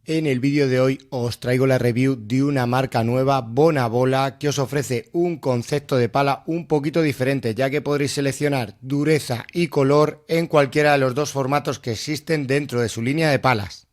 En el vídeo de hoy os traigo la review de una marca nueva, Bonabola, que os ofrece un concepto de pala un poquito diferente, ya que podréis seleccionar dureza y color en cualquiera de los dos formatos que existen dentro de su línea de palas.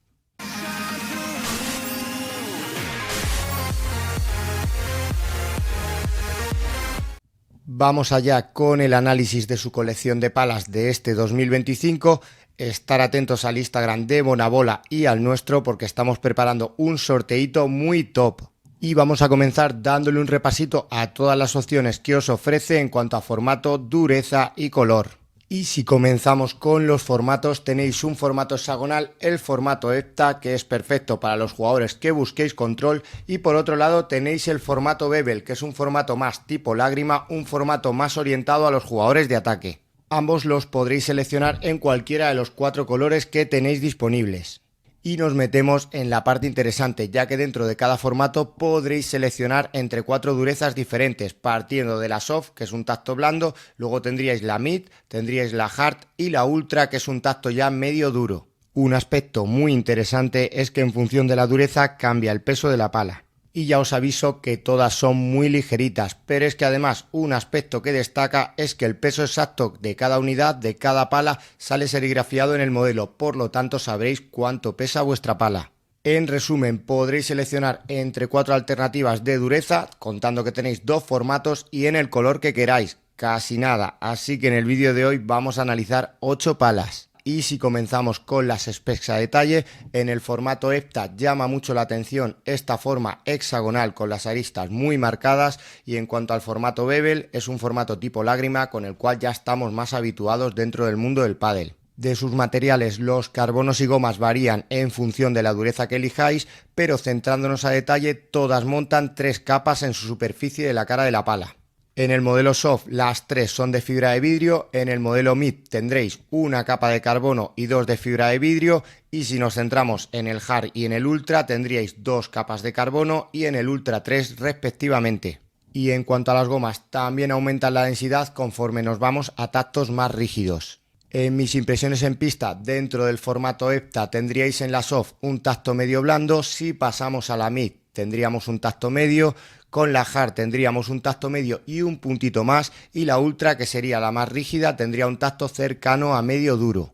Vamos allá con el análisis de su colección de palas de este 2025. Estar atentos al Instagram de Bonabola y al nuestro porque estamos preparando un sorteito muy top. Y vamos a comenzar dándole un repasito a todas las opciones que os ofrece en cuanto a formato, dureza y color. Y si comenzamos con los formatos, tenéis un formato hexagonal, el formato hepta, que es perfecto para los jugadores que busquéis control, y por otro lado tenéis el formato bevel, que es un formato más tipo lágrima, un formato más orientado a los jugadores de ataque. Ambos los podréis seleccionar en cualquiera de los 4 colores que tenéis disponibles. Y nos metemos en la parte interesante, ya que dentro de cada formato podréis seleccionar entre 4 durezas diferentes, partiendo de la soft, que es un tacto blando, luego tendríais la mid, tendríais la hard y la ultra, que es un tacto ya medio duro. Un aspecto muy interesante es que en función de la dureza cambia el peso de la pala. Y ya os aviso que todas son muy ligeritas, pero es que además un aspecto que destaca es que el peso exacto de cada unidad, de cada pala, sale serigrafiado en el modelo, por lo tanto sabréis cuánto pesa vuestra pala. En resumen, podréis seleccionar entre 4 alternativas de dureza, contando que tenéis 2 formatos y en el color que queráis, casi nada, así que en el vídeo de hoy vamos a analizar 8 palas. Y si comenzamos con las specs a detalle, en el formato hepta llama mucho la atención esta forma hexagonal con las aristas muy marcadas, y en cuanto al formato bevel es un formato tipo lágrima con el cual ya estamos más habituados dentro del mundo del pádel. De sus materiales, los carbonos y gomas varían en función de la dureza que elijáis, pero centrándonos a detalle, todas montan 3 capas en su superficie de la cara de la pala. En el modelo soft las 3 son de fibra de vidrio, en el modelo mid tendréis una capa de carbono y 2 de fibra de vidrio, y si nos centramos en el hard y en el ultra tendríais 2 capas de carbono y en el ultra 3 respectivamente. Y en cuanto a las gomas, también aumentan la densidad conforme nos vamos a tactos más rígidos. En mis impresiones en pista, dentro del formato hepta tendríais en la soft un tacto medio blando, si pasamos a la mid tendríamos un tacto medio, con la hard tendríamos un tacto medio y un puntito más, y la ultra, que sería la más rígida, tendría un tacto cercano a medio duro.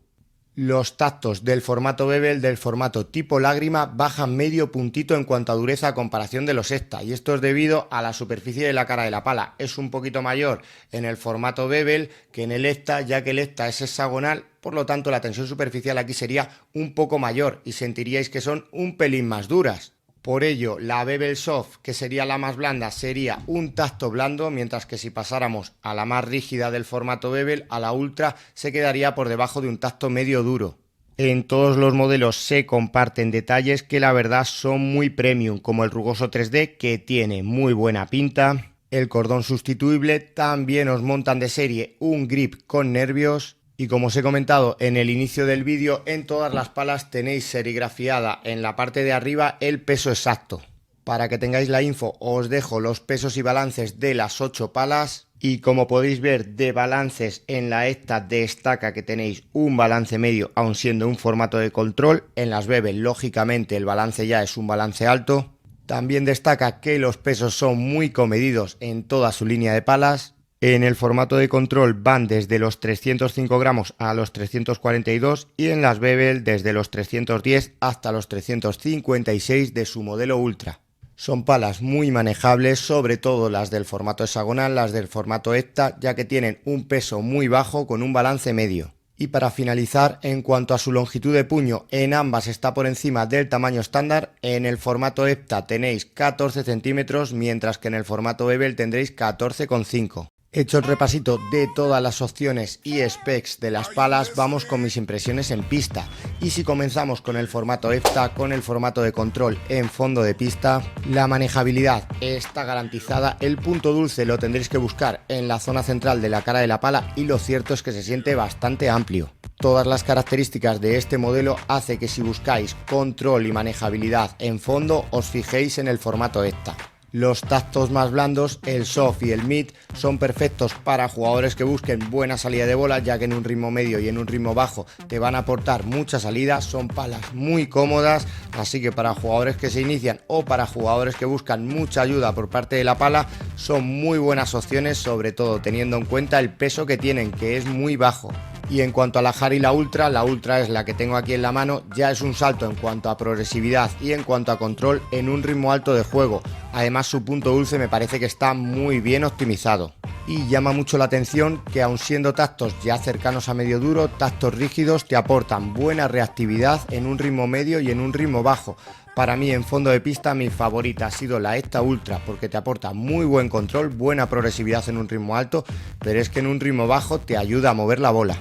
Los tactos del formato bevel, del formato tipo lágrima, bajan medio puntito en cuanto a dureza a comparación de los hepta, y esto es debido a la superficie de la cara de la pala. Es un poquito mayor en el formato bevel que en el hepta, ya que el hepta es hexagonal, por lo tanto la tensión superficial aquí sería un poco mayor y sentiríais que son un pelín más duras. Por ello, la bevel soft, que sería la más blanda, sería un tacto blando, mientras que si pasáramos a la más rígida del formato bevel, a la ultra, se quedaría por debajo de un tacto medio duro. En todos los modelos se comparten detalles que la verdad son muy premium, como el rugoso 3D, que tiene muy buena pinta, el cordón sustituible, también os montan de serie un grip con nervios. Y como os he comentado en el inicio del vídeo, en todas las palas tenéis serigrafiada en la parte de arriba el peso exacto. Para que tengáis la info, os dejo los pesos y balances de las 8 palas. Y como podéis ver, de balances en la hepta destaca que tenéis un balance medio, aun siendo un formato de control. En las bevel, lógicamente, el balance ya es un balance alto. También destaca que los pesos son muy comedidos en toda su línea de palas. En el formato de control van desde los 305 gramos a los 342, y en las bevel desde los 310 hasta los 356 de su modelo ultra. Son palas muy manejables, sobre todo las del formato hexagonal, las del formato hepta, ya que tienen un peso muy bajo con un balance medio. Y para finalizar, en cuanto a su longitud de puño, en ambas está por encima del tamaño estándar. En el formato hepta tenéis 14 centímetros, mientras que en el formato bevel tendréis 14,5. Hecho el repasito de todas las opciones y specs de las palas, vamos con mis impresiones en pista. Y si comenzamos con el formato hepta, con el formato de control en fondo de pista, la manejabilidad está garantizada. El punto dulce lo tendréis que buscar en la zona central de la cara de la pala, y lo cierto es que se siente bastante amplio. Todas las características de este modelo hace que si buscáis control y manejabilidad en fondo, os fijéis en el formato hepta. Los tactos más blandos, el soft y el mid, son perfectos para jugadores que busquen buena salida de bola, ya que en un ritmo medio y en un ritmo bajo te van a aportar mucha salida. Son palas muy cómodas, Así que para jugadores que se inician o para jugadores que buscan mucha ayuda por parte de la pala, son muy buenas opciones, sobre todo teniendo en cuenta el peso que tienen, que es muy bajo. Y en cuanto a la Hard y la Ultra es la que tengo aquí en la mano, ya es un salto en cuanto a progresividad y en cuanto a control en un ritmo alto de juego. Además, su punto dulce me parece que está muy bien optimizado. Y llama mucho la atención que, aun siendo tactos ya cercanos a medio duro, tactos rígidos te aportan buena reactividad en un ritmo medio y en un ritmo bajo. Para mí, en fondo de pista, mi favorita ha sido la Hepta Ultra, porque te aporta muy buen control, buena progresividad en un ritmo alto, pero es que en un ritmo bajo te ayuda a mover la bola.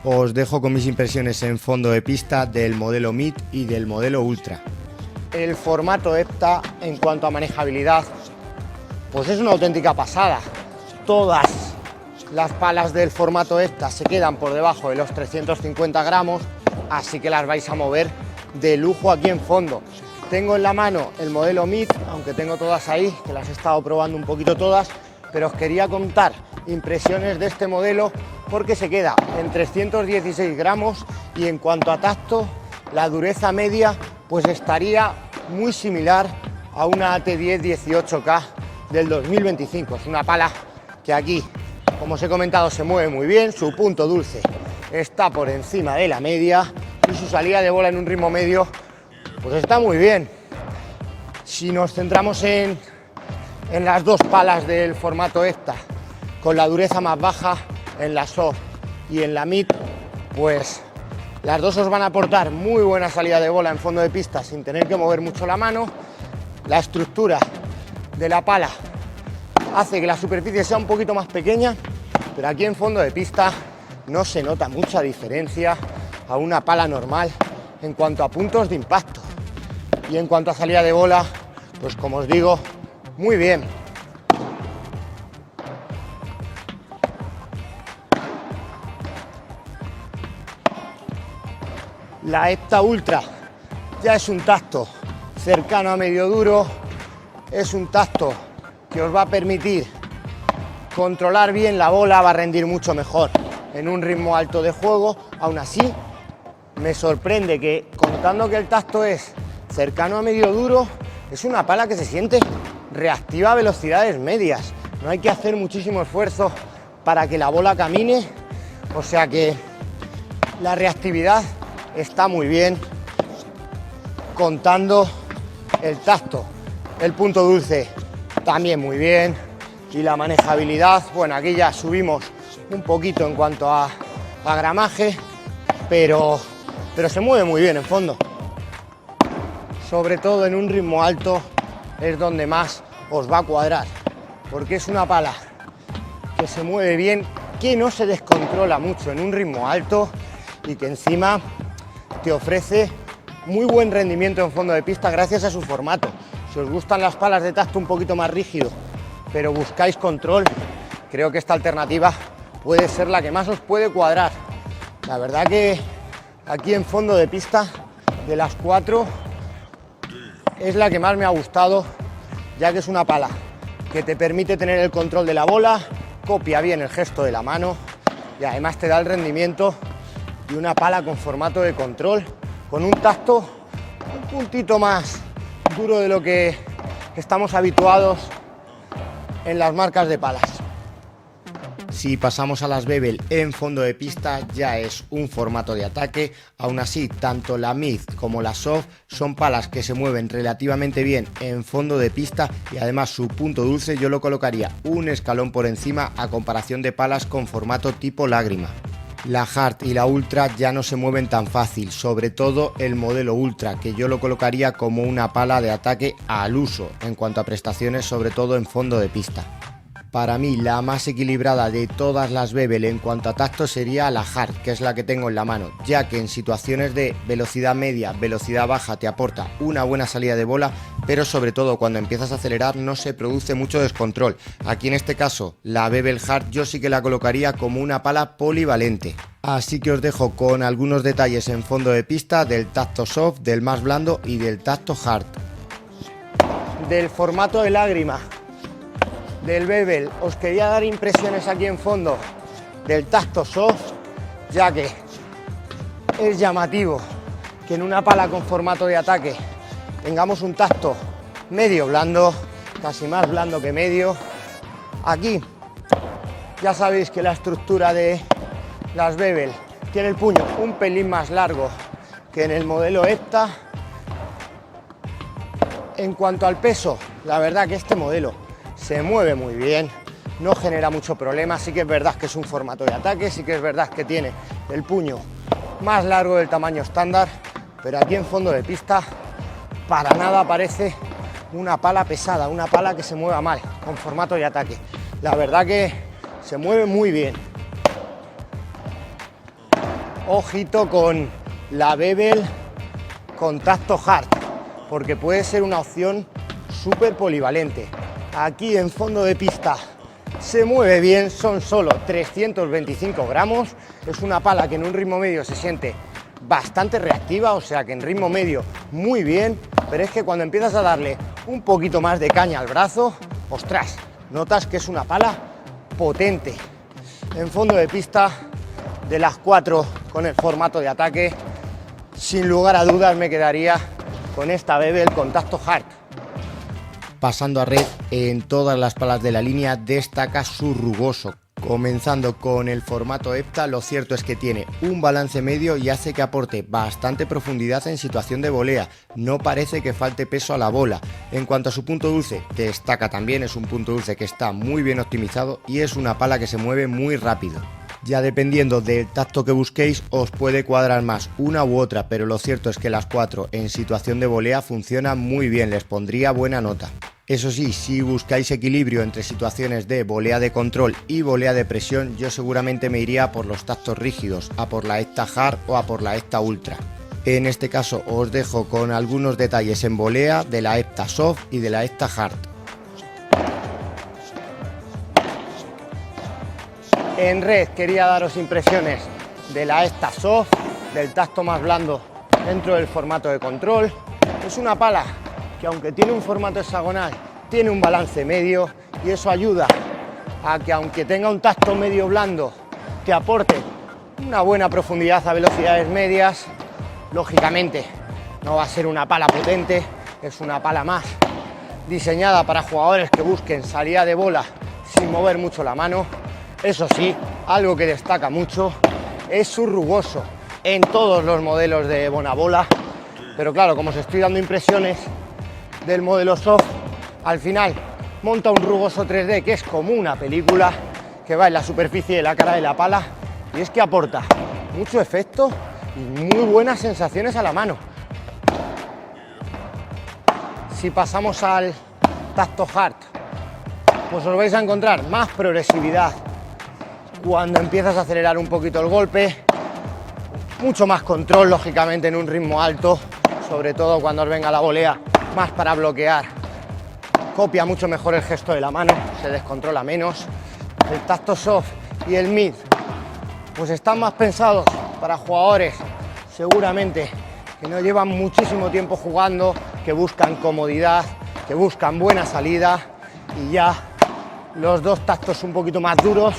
Os dejo con mis impresiones en fondo de pista del modelo Mid y del modelo Ultra. El formato Hepta, en cuanto a manejabilidad, pues es una auténtica pasada. Todas las palas del formato Hepta se quedan por debajo de los 350 gramos, así que las vais a mover de lujo aquí en fondo. Tengo en la mano el modelo Mid, aunque tengo todas ahí, que las he estado probando un poquito todas, pero os quería contar impresiones de este modelo porque se queda en 316 gramos y en cuanto a tacto, la dureza media pues estaría muy similar a una AT10 18K del 2025. Es una pala que aquí, como os he comentado, se mueve muy bien, su punto dulce está por encima de la media y su salida de bola en un ritmo medio pues está muy bien. Si nos centramos en las dos palas del formato Hepta, con la dureza más baja, en la soft y en la mid, pues las dos os van a aportar muy buena salida de bola en fondo de pista sin tener que mover mucho la mano. La estructura de la pala hace que la superficie sea un poquito más pequeña, pero aquí en fondo de pista no se nota mucha diferencia a una pala normal en cuanto a puntos de impacto. Y en cuanto a salida de bola, pues como os digo, muy bien. La Hepta Ultra ya es un tacto cercano a medio duro, es un tacto que os va a permitir controlar bien la bola, va a rendir mucho mejor en un ritmo alto de juego. Aún así, me sorprende que, contando que el tacto es cercano a medio duro, es una pala que se siente reactiva a velocidades medias. No hay que hacer muchísimo esfuerzo para que la bola camine, o sea que la reactividad está muy bien, contando el tacto. El punto dulce también muy bien y la manejabilidad, bueno, aquí ya subimos un poquito en cuanto a gramaje, pero se mueve muy bien en fondo. Sobre todo en un ritmo alto es donde más os va a cuadrar, porque es una pala que se mueve bien, que no se descontrola mucho en un ritmo alto y que encima te ofrece muy buen rendimiento en fondo de pista gracias a su formato. Si os gustan las palas de tacto un poquito más rígido, pero buscáis control, creo que esta alternativa puede ser la que más os puede cuadrar. La verdad que aquí en fondo de pista, de las cuatro, es la que más me ha gustado, ya que es una pala que te permite tener el control de la bola, copia bien el gesto de la mano y además te da el rendimiento de una pala con formato de control, con un tacto un puntito más duro de lo que estamos habituados en las marcas de palas. Si pasamos a las Bevel en fondo de pista, ya es un formato de ataque. Aún así, tanto la Mid como la Soft son palas que se mueven relativamente bien en fondo de pista y además su punto dulce yo lo colocaría un escalón por encima a comparación de palas con formato tipo lágrima. La Hard y la Ultra ya no se mueven tan fácil, sobre todo el modelo Ultra, que yo lo colocaría como una pala de ataque al uso en cuanto a prestaciones, sobre todo en fondo de pista. Para mí la más equilibrada de todas las Bevel en cuanto a tacto sería la Hard, que es la que tengo en la mano, ya que en situaciones de velocidad media, velocidad baja te aporta una buena salida de bola, pero sobre todo cuando empiezas a acelerar no se produce mucho descontrol. Aquí en este caso la Bevel Hard yo sí que la colocaría como una pala polivalente. Así que os dejo con algunos detalles en fondo de pista del tacto soft, del más blando y del tacto hard. Del formato de lágrima del Bevel os quería dar impresiones aquí en fondo del tacto soft, ya que es llamativo que en una pala con formato de ataque tengamos un tacto medio blando, casi más blando que medio. Aquí ya sabéis que la estructura de las Bevel tiene el puño un pelín más largo que en el modelo Hepta. En cuanto al peso, la verdad que este modelo se mueve muy bien, no genera mucho problema. Sí que es verdad que es un formato de ataque, sí que es verdad que tiene el puño más largo del tamaño estándar, pero aquí en fondo de pista para nada parece una pala pesada, una pala que se mueva mal con formato de ataque. La verdad que se mueve muy bien. Ojito con la Bevel con tacto hard, porque puede ser una opción súper polivalente. Aquí en fondo de pista se mueve bien, son solo 325 gramos, es una pala que en un ritmo medio se siente bastante reactiva, o sea que en ritmo medio muy bien, pero es que cuando empiezas a darle un poquito más de caña al brazo, ostras, notas que es una pala potente. En fondo de pista, de las 4 con el formato de ataque, sin lugar a dudas me quedaría con esta Bevel con tacto hard. Pasando a red, en todas las palas de la línea destaca su rugoso. Comenzando con el formato Hepta, lo cierto es que tiene un balance medio y hace que aporte bastante profundidad en situación de volea. No parece que falte peso a la bola. En cuanto a su punto dulce, destaca también, es un punto dulce que está muy bien optimizado y es una pala que se mueve muy rápido. Ya dependiendo del tacto que busquéis os puede cuadrar más una u otra, pero lo cierto es que las 4 en situación de volea funcionan muy bien, les pondría buena nota. Eso sí, si buscáis equilibrio entre situaciones de volea de control y volea de presión, yo seguramente me iría por los tactos rígidos, a por la Hepta Hard o a por la Hepta Ultra. En este caso os dejo con algunos detalles en volea de la Hepta Soft y de la Hepta Hard. En red quería daros impresiones de la Hepta Soft, del tacto más blando dentro del formato de control. Es una pala que aunque tiene un formato hexagonal, tiene un balance medio y eso ayuda a que aunque tenga un tacto medio blando, te aporte una buena profundidad a velocidades medias. Lógicamente no va a ser una pala potente, es una pala más diseñada para jugadores que busquen salida de bola sin mover mucho la mano. Eso sí, algo que destaca mucho es su rugoso en todos los modelos de Bonabola, pero claro, como os estoy dando impresiones del modelo soft, al final monta un rugoso 3D que es como una película que va en la superficie de la cara de la pala y es que aporta mucho efecto y muy buenas sensaciones a la mano. Si pasamos al tacto hard, pues os vais a encontrar más progresividad cuando empiezas a acelerar un poquito el golpe, mucho más control lógicamente en un ritmo alto, sobre todo cuando os venga la volea más para bloquear, copia mucho mejor el gesto de la mano, se descontrola menos. El tacto soft y el mid pues están más pensados para jugadores seguramente que no llevan muchísimo tiempo jugando, que buscan comodidad, que buscan buena salida, y ya los dos tactos un poquito más duros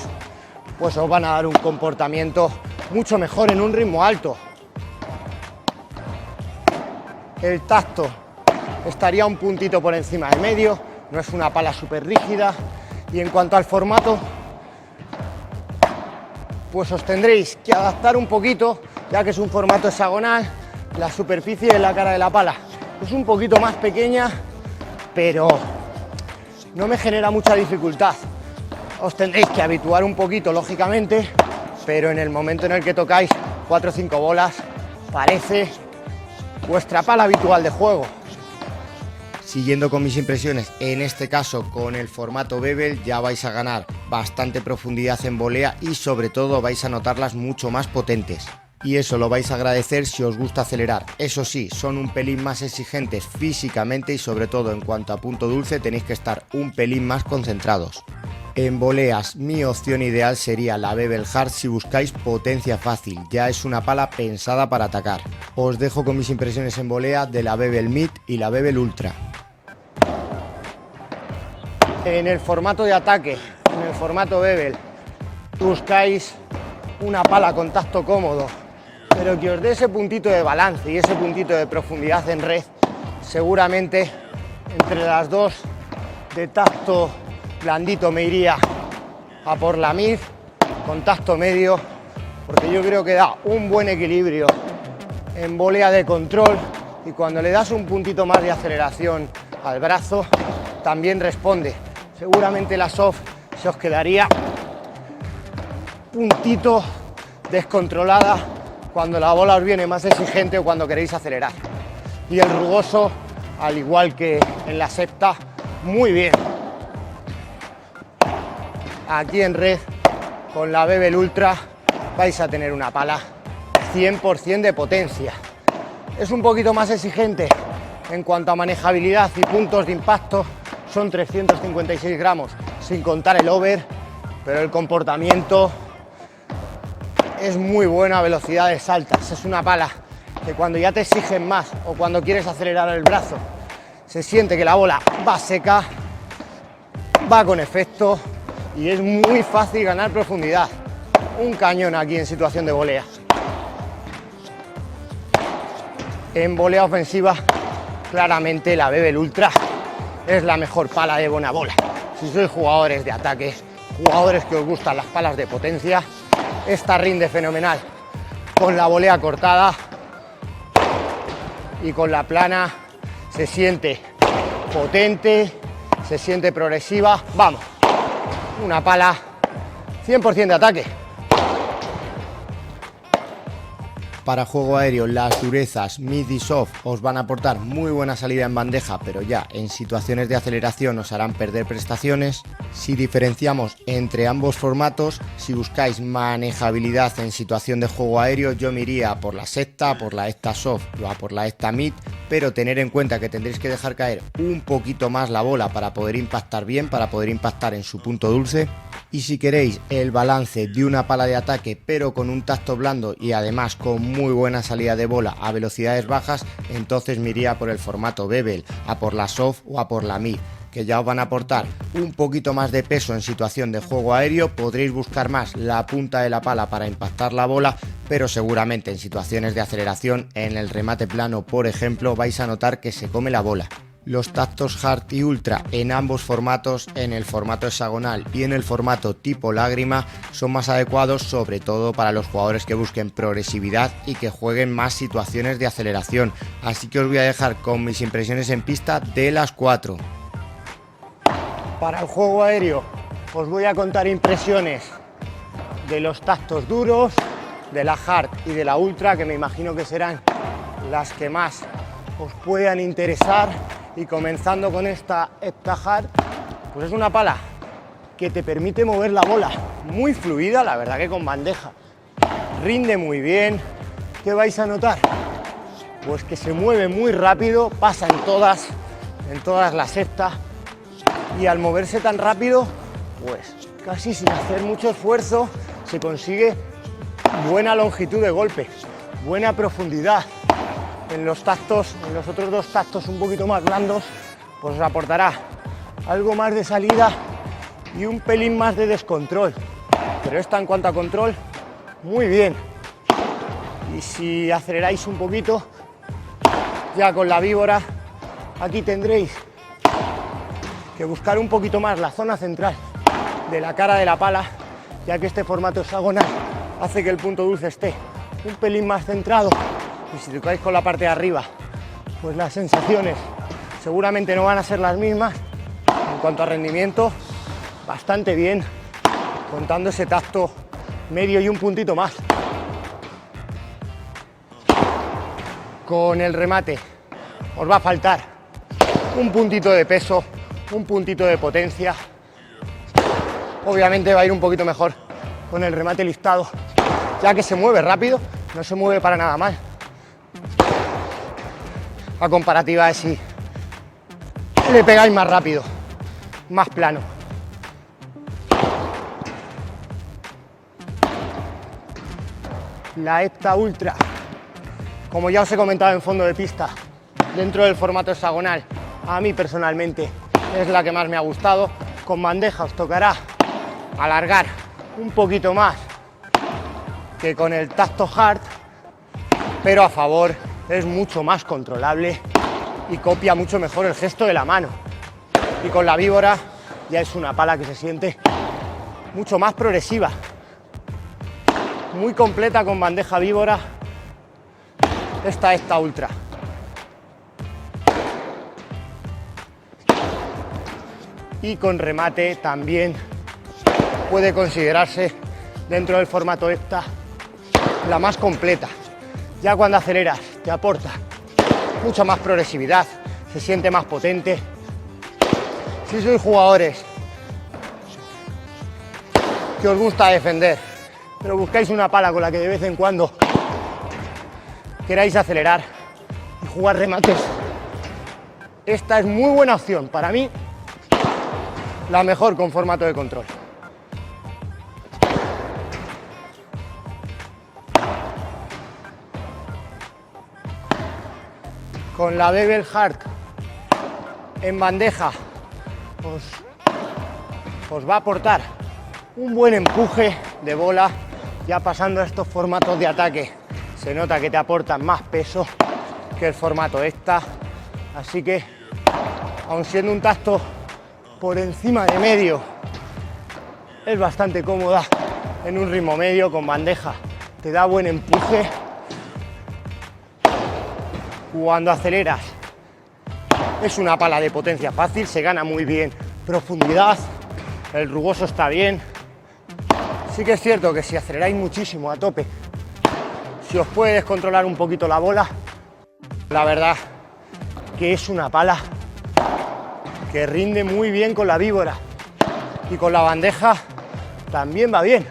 pues os van a dar un comportamiento mucho mejor en un ritmo alto. El tacto estaría un puntito por encima del medio, no es una pala súper rígida, y en cuanto al formato, pues os tendréis que adaptar un poquito, ya que es un formato hexagonal. La superficie de la cara de la pala es un poquito más pequeña, pero no me genera mucha dificultad. Os tendréis que habituar un poquito, lógicamente, pero en el momento en el que tocáis 4 o 5 bolas, parece vuestra pala habitual de juego. Siguiendo con mis impresiones, en este caso con el formato Bevel ya vais a ganar bastante profundidad en volea y sobre todo vais a notarlas mucho más potentes. Y eso lo vais a agradecer si os gusta acelerar. Eso sí, son un pelín más exigentes físicamente y sobre todo en cuanto a punto dulce tenéis que estar un pelín más concentrados. En voleas, mi opción ideal sería la Bevel Hard si buscáis potencia fácil, ya es una pala pensada para atacar. Os dejo con mis impresiones en volea de la Bevel Mid y la Bevel Ultra. En el formato de ataque, en el formato Bevel, buscáis una pala con tacto cómodo, pero que os dé ese puntito de balance y ese puntito de profundidad en red. seguramente entre las dos de tacto blandito me iría a por la mid con tacto medio, porque yo creo que da un buen equilibrio en volea de control y cuando le das un puntito más de aceleración al brazo también responde. Seguramente la soft se os quedaría puntito descontrolada cuando la bola os viene más exigente o cuando queréis acelerar. Y el rugoso, al igual que en la septa, muy bien. Aquí en red, con la Bebel Ultra, vais a tener una pala 100% de potencia. Es un poquito más exigente en cuanto a manejabilidad y puntos de impacto, son 356 gramos sin contar el over, pero el comportamiento es muy bueno a velocidades altas. Es una pala que cuando ya te exigen más o cuando quieres acelerar el brazo, se siente que la bola va seca, va con efecto y es muy fácil ganar profundidad. Un cañón aquí en situación de volea. En volea ofensiva, claramente la Bebel Ultra es la mejor pala de Bonabola. Si sois jugadores de ataque, jugadores que os gustan las palas de potencia, esta rinde fenomenal. Con la volea cortada y con la plana se siente potente, se siente progresiva. Vamos, una pala 100% de ataque. Para juego aéreo, las durezas mid y soft os van a aportar muy buena salida en bandeja, pero ya en situaciones de aceleración os harán perder prestaciones. Si diferenciamos entre ambos formatos, si buscáis manejabilidad en situación de juego aéreo, yo me iría por la septa, por la esta soft o por la esta mid, pero tener en cuenta que tendréis que dejar caer un poquito más la bola para poder impactar bien, para poder impactar en su punto dulce. Y si queréis el balance de una pala de ataque pero con un tacto blando y además con muy buena salida de bola a velocidades bajas, entonces me iría por el formato Bebel, a por la soft o a por la mid, que ya os van a aportar un poquito más de peso en situación de juego aéreo. Podréis buscar más la punta de la pala para impactar la bola, pero seguramente en situaciones de aceleración, en el remate plano por ejemplo, vais a notar que se come la bola. Los tactos hard y ultra en ambos formatos, en el formato hexagonal y en el formato tipo lágrima, son más adecuados sobre todo para los jugadores que busquen progresividad y que jueguen más situaciones de aceleración. Así que os voy a dejar con mis impresiones en pista de las 4. Para el juego aéreo os voy a contar impresiones de los tactos duros, de la hard y de la ultra, que me imagino que serán las que más os puedan interesar. Y comenzando con esta Hepta Hard, pues es una pala que te permite mover la bola muy fluida, la verdad que con bandeja rinde muy bien. ¿Qué vais a notar? Pues que se mueve muy rápido, pasa en todas las Hepta, y al moverse tan rápido, pues casi sin hacer mucho esfuerzo se consigue buena longitud de golpe, buena profundidad. En los tactos, en los otros dos tactos un poquito más blandos, pues os aportará algo más de salida y un pelín más de descontrol. Pero esta, en cuanto a control, muy bien. Y si aceleráis un poquito, ya con la víbora, aquí tendréis que buscar un poquito más la zona central de la cara de la pala, ya que este formato hexagonal hace que el punto dulce esté un pelín más centrado. Y si tocáis con la parte de arriba, pues las sensaciones seguramente no van a ser las mismas. En cuanto a rendimiento, bastante bien, contando ese tacto medio y un puntito más. Con el remate os va a faltar un puntito de peso, un puntito de potencia. Obviamente va a ir un poquito mejor con el remate listado, ya que se mueve rápido, no se mueve para nada mal. A comparativa de si le pegáis más rápido, más plano. La Hepta Ultra, como ya os he comentado en fondo de pista, dentro del formato hexagonal, a mí personalmente es la que más me ha gustado. Con bandeja os tocará alargar un poquito más que con el tacto hard, pero a favor es mucho más controlable y copia mucho mejor el gesto de la mano. Y con la víbora ya es una pala que se siente mucho más progresiva, muy completa con bandeja víbora. Esta ultra. Y con remate también puede considerarse dentro del formato esta la más completa. Ya cuando aceleras te aporta mucha más progresividad, se siente más potente. Si sois jugadores que os gusta defender, pero buscáis una pala con la que de vez en cuando queráis acelerar y jugar remates, esta es muy buena opción. Para mí, la mejor con formato de control. Con la Bevel Hard en bandeja os va a aportar un buen empuje de bola. Ya pasando a estos formatos de ataque, se nota que te aportan más peso que el formato esta, así que aun siendo un tacto por encima de medio, es bastante cómoda en un ritmo medio. Con bandeja te da buen empuje. Cuando aceleras es una pala de potencia fácil, se gana muy bien profundidad, el rugoso está bien. Sí que es cierto que si aceleráis muchísimo a tope, si os puede descontrolar un poquito la bola, la verdad que es una pala que rinde muy bien con la víbora, y con la bandeja también va bien.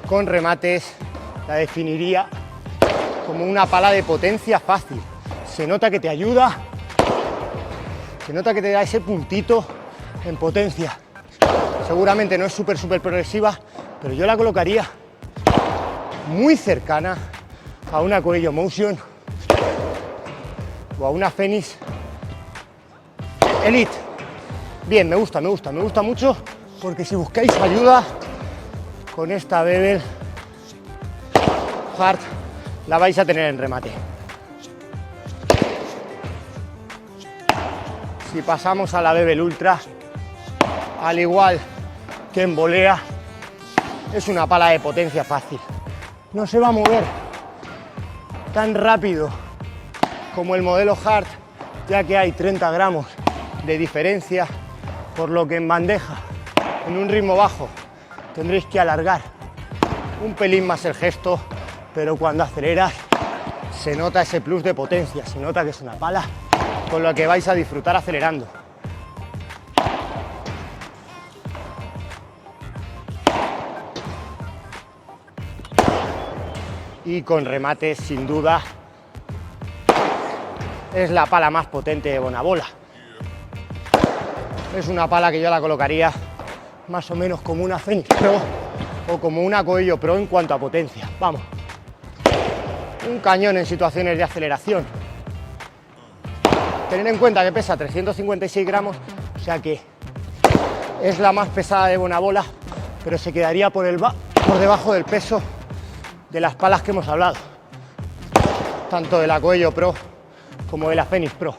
Con remates la definiría como una pala de potencia fácil. Se nota que te ayuda, se nota que te da ese puntito en potencia. Seguramente no es súper progresiva, pero yo la colocaría muy cercana a una Coello Motion o a una Fenix Elite. Bien, me gusta mucho, porque si buscáis ayuda con esta Bevel Hard la vais a tener en remate. Si pasamos a la Bevel Ultra, al igual que en volea, es una pala de potencia fácil. No se va a mover tan rápido como el modelo Hard, ya que hay 30 gramos de diferencia, por lo que en bandeja, en un ritmo bajo, tendréis que alargar un pelín más el gesto, pero cuando aceleras se nota ese plus de potencia, se nota que es una pala con la que vais a disfrutar acelerando. Y con remates, sin duda, es la pala más potente de Bonabola. Es una pala que yo la colocaría más o menos como una Fenix Pro o como una Coello Pro en cuanto a potencia. Vamos, un cañón en situaciones de aceleración. Tened en cuenta que pesa 356 gramos, o sea que es la más pesada de Bonabola, pero se quedaría por debajo del peso de las palas que hemos hablado, tanto de la Coello Pro como de la Fenix Pro.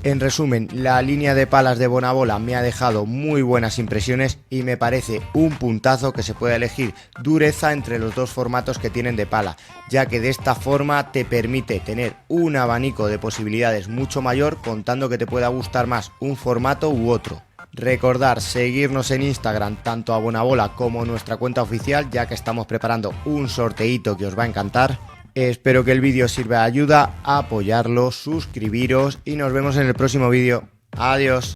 En resumen, la línea de palas de Bonabola me ha dejado muy buenas impresiones y me parece un puntazo que se pueda elegir dureza entre los dos formatos que tienen de pala, ya que de esta forma te permite tener un abanico de posibilidades mucho mayor, contando que te pueda gustar más un formato u otro. Recordar seguirnos en Instagram tanto a Bonabola como nuestra cuenta oficial, ya que estamos preparando un sorteito que os va a encantar. Espero que el vídeo sirva de ayuda, apoyarlo, suscribiros y nos vemos en el próximo vídeo. Adiós.